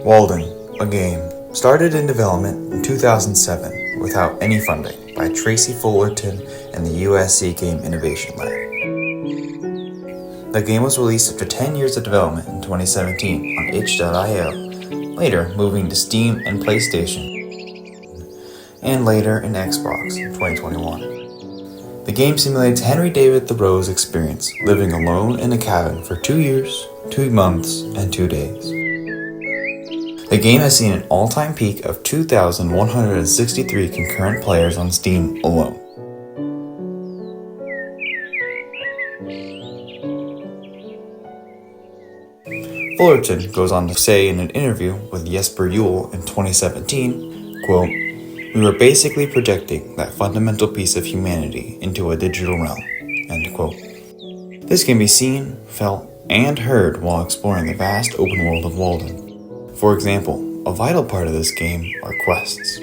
Walden, a game, started in development in 2007 without any funding by Tracy Fullerton and the USC Game Innovation Lab. The game was released after 10 years of development in 2017 on itch.io, later moving to Steam and PlayStation, and later in Xbox in 2021. The game simulates Henry David Thoreau's experience living alone in a cabin for 2 years, 2 months, and 2 days. The game has seen an all-time peak of 2,163 concurrent players on Steam alone. Fullerton goes on to say in an interview with Jesper Juhl in 2017, quote, "We were basically projecting that fundamental piece of humanity into a digital realm," end quote. This can be seen, felt, and heard while exploring the vast open world of Walden. For example, a vital part of this game are quests.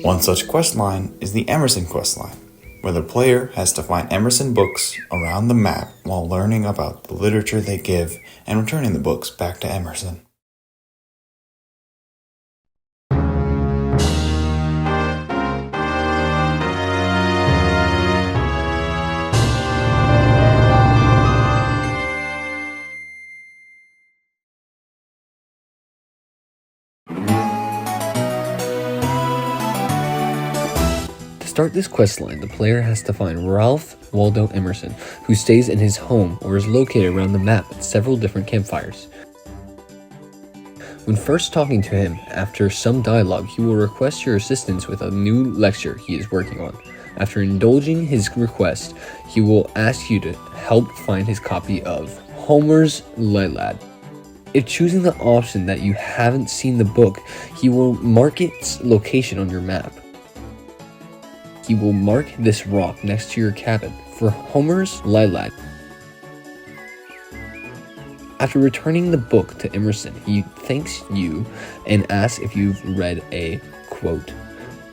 One such quest line is the Emerson quest line, where the player has to find Emerson books around the map while learning about the literature they give and returning the books back to Emerson. To start this questline, the player has to find Ralph Waldo Emerson, who stays in his home or is located around the map at several different campfires. When first talking to him, after some dialogue, he will request your assistance with a new lecture he is working on. After indulging his request, he will ask you to help find his copy of Homer's Iliad. If choosing the option that you haven't seen the book, he will mark its location on your map. He will mark this rock next to your cabin for Homer's Iliad. After returning the book to Emerson, he thanks you and asks if you've read a, quote,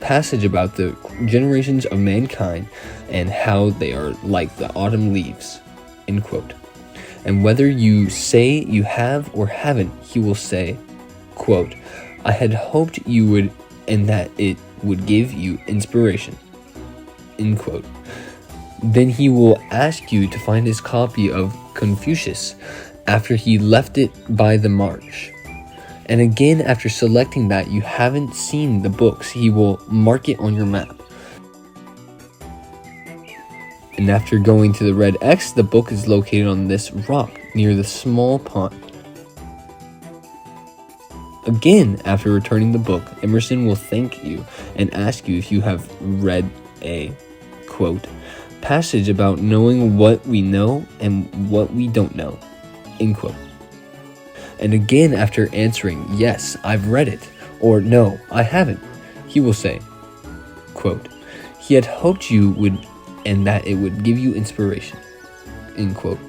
passage about the generations of mankind and how they are like the autumn leaves, end quote. And whether you say you have or haven't, he will say, quote, I had hoped you would and that it would give you inspiration, end quote. Then he will ask you to find his copy of Confucius after he left it by the march. And again, after selecting that you haven't seen the books, he will mark it on your map. And after going to the red X, the book is located on this rock near the small pond. Again, after returning the book, Emerson will thank you and ask you if you have read a, quote, passage about knowing what we know and what we don't know, end quote. And again, after answering, yes, I've read it, or no, I haven't, he will say, quote, he had hoped you would and that it would give you inspiration, end quote.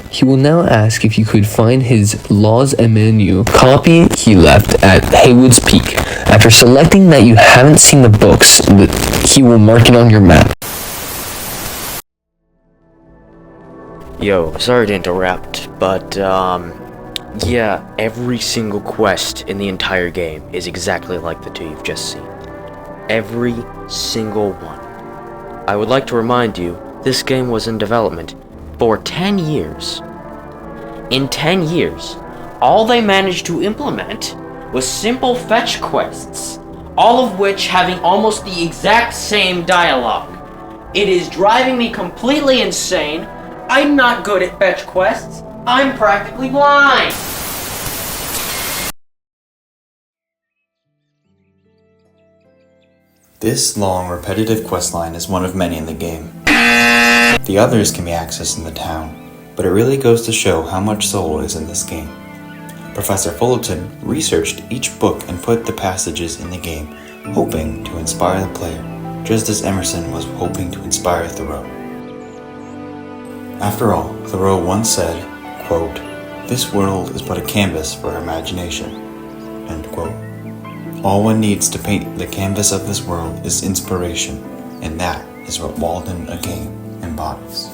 He will now ask if you could find his Laws Emmanuel copy he left at Haywood's Peak. After selecting that you haven't seen the books, he will mark it on your map. Yo, sorry to interrupt, but, yeah, every single quest in the entire game is exactly like the two you've just seen. Every single one. I would like to remind you, this game was in development for 10 years. In 10 years, all they managed to implement was simple fetch quests, all of which having almost the exact same dialogue. It is driving me completely insane. I'm not good at fetch quests. I'm practically blind. This long, repetitive questline is one of many in the game. The others can be accessed in the town, but it really goes to show how much soul is in this game. Professor Fullerton researched each book and put the passages in the game, hoping to inspire the player, just as Emerson was hoping to inspire Thoreau. After all, Thoreau once said, quote, this world is but a canvas for imagination, end quote. All one needs to paint the canvas of this world is inspiration, and that is what Walden, a game, embodies.